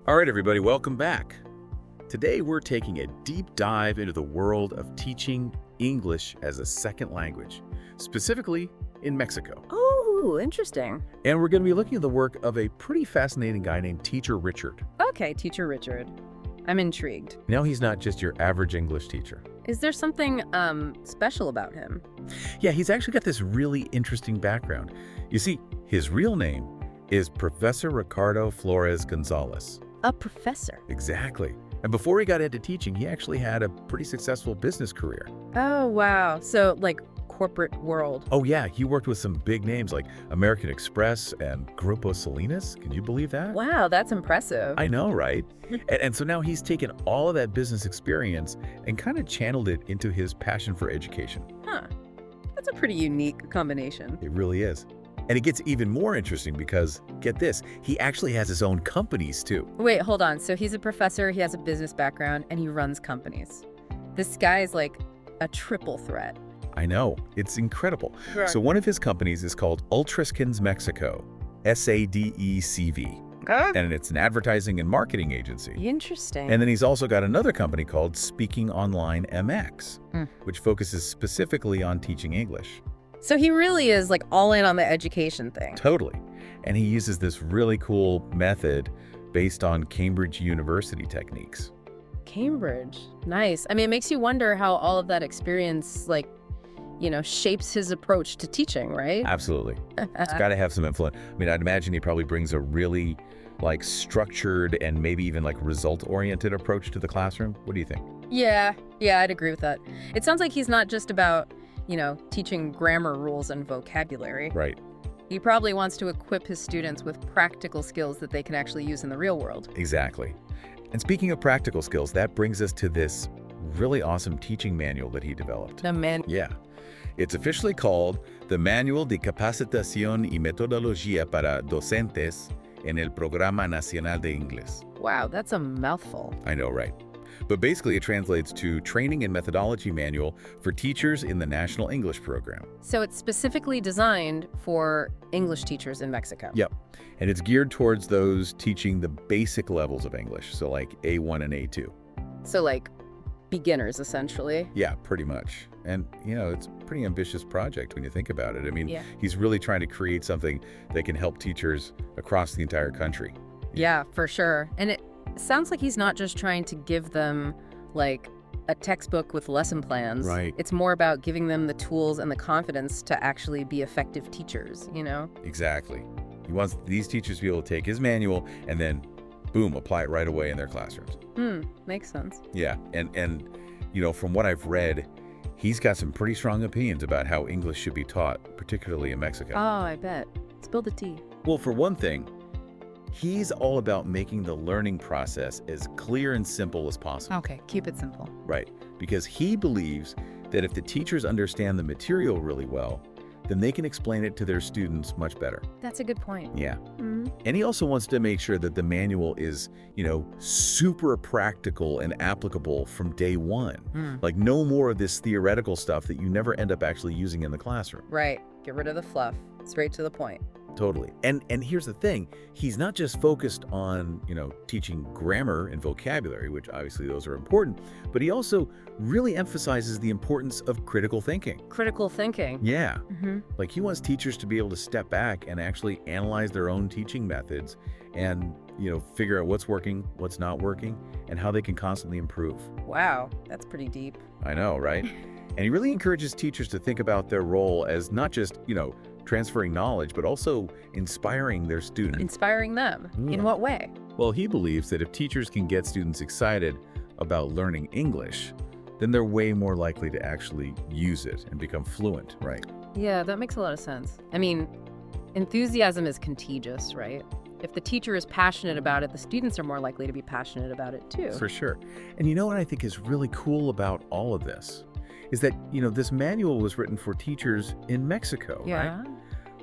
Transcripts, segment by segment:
All right, everybody, welcome back. Today, we're taking a deep dive into the world of teaching English as a second language, specifically in Mexico. Oh, interesting. And we're going to be looking at the work of a pretty fascinating guy named Teacher Richard. Okay, Teacher Richard. I'm intrigued. Now, he's not just your average English teacher. Is there something special about him? Yeah, he's actually got this really interesting background. You see, his real name is Professor Ricardo Flores Gonzalez. A professor. Exactly. And before he got into teaching, he actually had a pretty successful business career. Oh, wow. So, like, corporate world. Oh, yeah. He worked with some big names like American Express and Grupo Salinas. Can you believe that? Wow, that's impressive. I know, right? and so now he's taken all of that business experience and kind of channeled it into his passion for education. Huh. That's a pretty unique combination. It really is. And it gets even more interesting because, get this, he actually has his own companies too. Wait, hold on. So he's a professor, he has a business background, and he runs companies. This guy is like a triple threat. I know. It's incredible. Right. So one of his companies is called Ultraskins Mexico, SADECV. And it's an advertising and marketing agency. Interesting. And then he's also got another company called Speaking Online MX, which focuses specifically on teaching English. So he really is like all in on the education thing. Totally. And he uses this really cool method based on Cambridge University techniques. Cambridge. Nice. I mean, it makes you wonder how all of that experience, like, shapes his approach to teaching, right? Absolutely. It's got to have some influence. I mean, I'd imagine he probably brings a really, structured and maybe even, result-oriented approach to the classroom. What do you think? Yeah, I'd agree with that. It sounds like he's not just about, teaching grammar rules and vocabulary. Right. He probably wants to equip his students with practical skills that they can actually use in the real world. Exactly. And speaking of practical skills, that brings us to this really awesome teaching manual that he developed. Yeah. It's officially called the Manual de Capacitación y Metodología para Docentes en el Programa Nacional de Inglés. Wow, that's a mouthful. I know, right? But basically, it translates to Training and Methodology Manual for Teachers in the National English Program. So it's specifically designed for English teachers in Mexico. Yep. And it's geared towards those teaching the basic levels of English, so like A1 and A2. So like beginners, essentially. Yeah, pretty much. And, it's a pretty ambitious project when you think about it. I mean, Yeah. He's really trying to create something that can help teachers across the entire country. Yeah, for sure. And it sounds like he's not just trying to give them, like, a textbook with lesson plans. Right. It's more about giving them the tools and the confidence to actually be effective teachers, Exactly. He wants these teachers to be able to take his manual and then, boom, apply it right away in their classrooms. Makes sense. Yeah, and from what I've read, he's got some pretty strong opinions about how English should be taught, particularly in Mexico. Oh, I bet. Spill the tea. Well, for one thing, he's all about making the learning process as clear and simple as possible. Okay, keep it simple. Right, because he believes that if the teachers understand the material really well, then they can explain it to their students much better. That's a good point. Yeah. And he also wants to make sure that the manual is, super practical and applicable from day one. Like no more of this theoretical stuff that you never end up actually using in the classroom. Right. Get rid of the fluff. Straight to the point. Totally. And here's the thing. He's not just focused on, teaching grammar and vocabulary, which obviously those are important, but he also really emphasizes the importance of critical thinking. Critical thinking. Yeah. Like he wants teachers to be able to step back and actually analyze their own teaching methods and, figure out what's working, what's not working, and how they can constantly improve. Wow, that's pretty deep. I know, right? And he really encourages teachers to think about their role as not just, transferring knowledge, but also inspiring their students. Inspiring them? In what way? Well, he believes that if teachers can get students excited about learning English, then they're way more likely to actually use it and become fluent, right? Yeah, that makes a lot of sense. I mean, enthusiasm is contagious, right? If the teacher is passionate about it, the students are more likely to be passionate about it too. For sure. And you know what I think is really cool about all of this? Is that, this manual was written for teachers in Mexico, Yeah. right?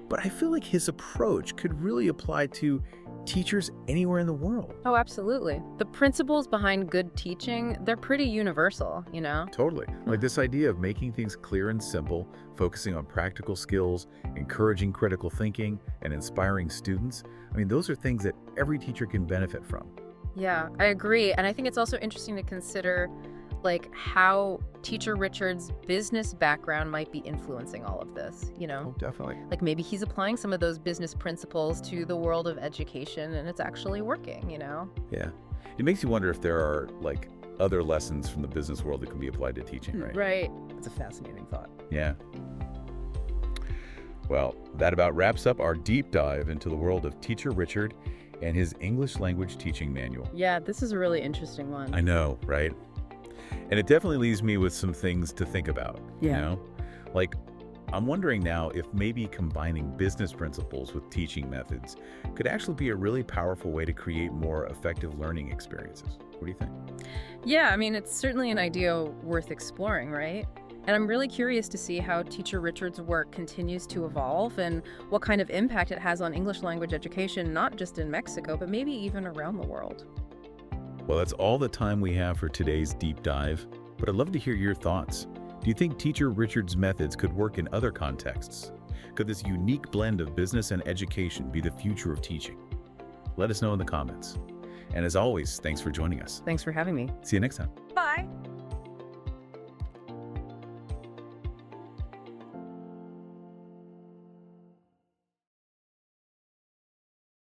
But I feel like his approach could really apply to teachers anywhere in the world. Oh, absolutely. The principles behind good teaching, they're pretty universal, Totally. Like this idea of making things clear and simple, focusing on practical skills, encouraging critical thinking, and inspiring students. I mean, those are things that every teacher can benefit from. Yeah, I agree. And I think it's also interesting to consider like how teacher Richard's business background might be influencing all of this, Oh, definitely. Like maybe he's applying some of those business principles to the world of education and it's actually working, Yeah. It makes you wonder if there are like other lessons from the business world that can be applied to teaching, right? Right. It's a fascinating thought. Yeah. Well, that about wraps up our deep dive into the world of teacher Richard and his English language teaching manual. Yeah, this is a really interesting one. I know, right? And it definitely leaves me with some things to think about, Like, I'm wondering now if maybe combining business principles with teaching methods could actually be a really powerful way to create more effective learning experiences. What do you think? Yeah, I mean, it's certainly an idea worth exploring, right? And I'm really curious to see how Teacher Richard's work continues to evolve and what kind of impact it has on English language education, not just in Mexico, but maybe even around the world. Well, that's all the time we have for today's deep dive, but I'd love to hear your thoughts. Do you think Teacher Richard's methods could work in other contexts? Could this unique blend of business and education be the future of teaching? Let us know in the comments. And as always, thanks for joining us. Thanks for having me. See you next time.